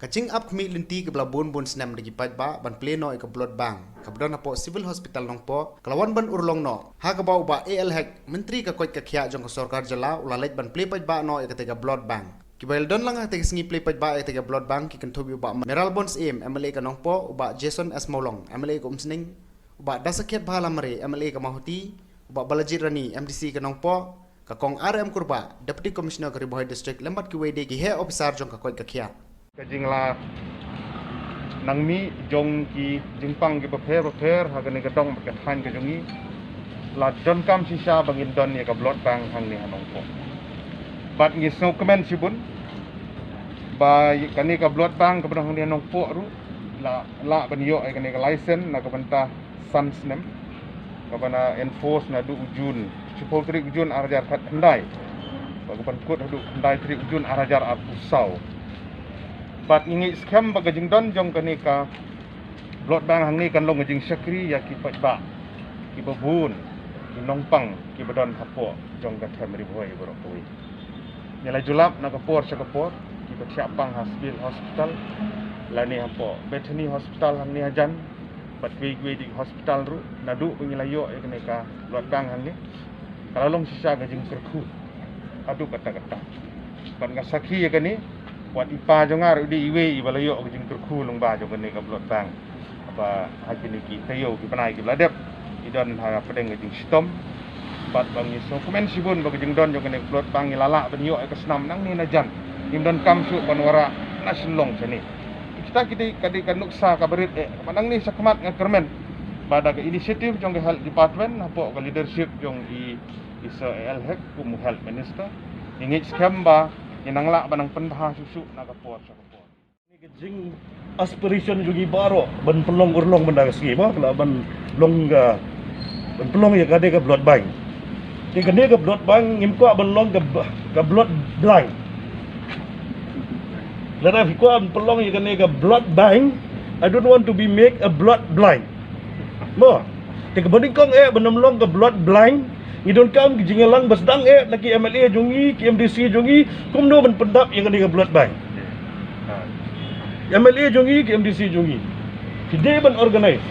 Kacing up kami linti ke belabun bun senam lagi ba ban pleno ke blood bank. Kabdan apo civil hospital nongpo kelawan ban urlong no. Ha ke bau ba AL hack menteri ke koit ke khia jong ke sarkar jala ulalait ban play ba no ke tega blood bank. Kibail don lang hati singi play ba tega blood bank ki kentubi ba Meral Bones aim MLA ke nongpo uba Jason S Maulong MLA ke umsning uba dasakiat bahala mare MLA ke Mahuti uba Balajit Rani MDC ke nongpo kakong RM Kurba Deputy Commissioner ke Ribohai District lembat ki WD ki hair officer jong ke koit ke khia. Kajingla nangmi jong ki jingpang ki beper hagan ke dong ke than ke jongi la don kam sisa bangin don ya ka blood bank hang ni hanong po bat ngi snow comment sibun ba kani ka blood bank ke hang ni hanong po ru la ban yo ai kani ka license na ka banta sans nem ka bana enforce na du ujun supol tri ujun arajar khat handai ba ka ban kut du handai tri ujun arajar apusau bat ingi scam baga jing don jong kani ka blood bank hang ni kan long jing sakri ya ki ba ki babun ki nongpang ki badon hapo jong ka family boy borok tuwi nila julap na kapor sa kapor ki ba siapang hospital lani hapo Bethany hospital hang ni ajan bat gwe di hospital ru nadu pengilayo e kani ka blood bank hang ni kalau long sisa ga jing serku adu kata-kata ban ga sakhi ya kani wat ipa jongar udi iwe ibalayo ke jing turku long ba jong ni ka blood bank apa haji ni ki tayo ki panai ki bladep idon ha pedeng ke jing stom bat bang ni so komen sibun ba ke jing don jong ni blood bank ilala benyo ke senam nang ni najan imdon kamsu banwara nasionlong sini kita kadi kan nuksa ka berit manang ni sakmat ngakermen bada ke inisiatif jong ke health department apo ke leadership jong i isa elhek ku health minister ingit scam ba inangla banang pendha susu na kapor sa kapor ni jing aspiration jugi baro ban pelong urlong benda ski ba kala ban longga ban pelong ya kade ka blood bank ti kade ka blood bank ngim ko ban long ka blood blind lara ko ban pelong ya kade ka blood bank. I don't want to be make a blood blind mo ti ka banding kong ban long ka blood blind. Idon kam jingalang basdang laki MLA jongi ki MDC jongi kumno ban pendap yang kani blood bank MLA jongi ki MDC jongi kide ban organize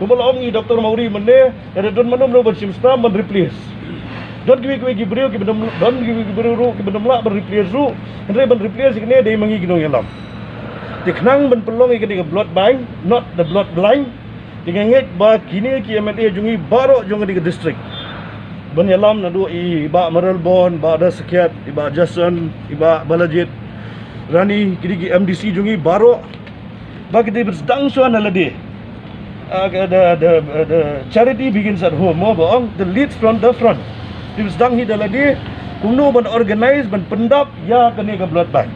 kubalong ni Dr. Mauri menne ada don manom no ban simsta ban replace don ki brio ki ban don ki brio ru ki ban la ban replace ru andre ban replace kene dei mangi ginong yalam tiknang ban pelong kani blood bank not the blood blind tinganget ba kini ki MLA jongi baro jongi di district ban yalam na do iba Meral Bon ba ada sekiat iba Jason iba Balajit Rani kidi MDC jungi baro ba kidi bersedang suan alade the charity begins at home mo bang the leads from the front di bersedang hi dalade kuno ban organize ban pendap ya kani ka blood bank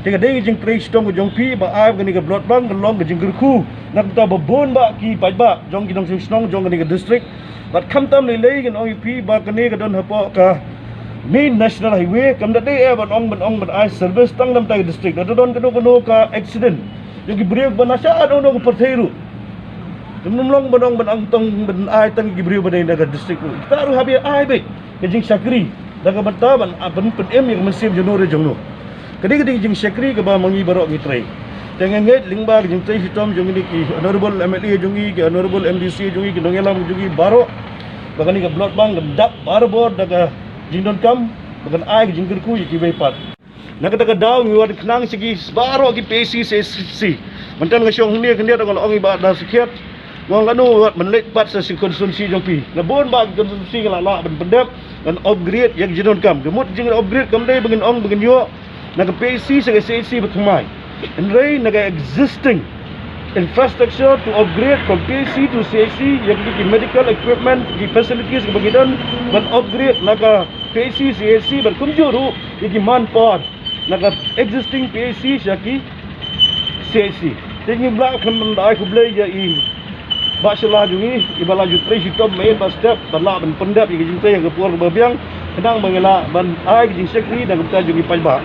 tiga dei jing trace tong jong pi ba ai kani ka blood bank long ka jing gerku nak ta babon ba ki pai ba jong kidong snong jong kani ka district but kam tam lei kan ong pi ba kani ka don hapo ka main national highway kam da dei ban ong ban ai service tang dam tai district da don kano ka accident yung break ban asa ado no ko pertheiru tumlong ban ong ban ang tong ban ai tang gi break ban da district ta ru habi ai be ke jing sakri da ka bata ban pen em yang mesim jonore jongno kadi jing sakri ka ba mangi barok gi trai dengan nget lingba jing trai hitam jong ni ki honorable MLA jongi ki honorable MDC jongi ki dongelam jongi baro bagani ka blood bank dap baro daga jingdon kam bagan ai jing gerku ki wepat nakata daw mi wad knang sigi baro ki PCC mantan nga syong ni kandia ngol ong iba da sekiat ngong anu menlet pat sa konsumsi jong pi labon ba konsumsi la ban pendap dan upgrade yang jingdon kam gemut jing upgrade kam dai bagin ong bagin yo naga PC sa CC betumai and ray naga existing infrastructure to upgrade from PC to CAC yang di medical equipment di facilities kebagian ban upgrade naga PC CAC ban kunjuru di manpower naga existing PC syaki CAC tinggi blak kemandai kublai ya i basalah jungi ibala jutri hitam main bas step bala ban pendap yang jintai yang kepur berbiang kadang mengela ban ai jing sekri dan kita jungi pajba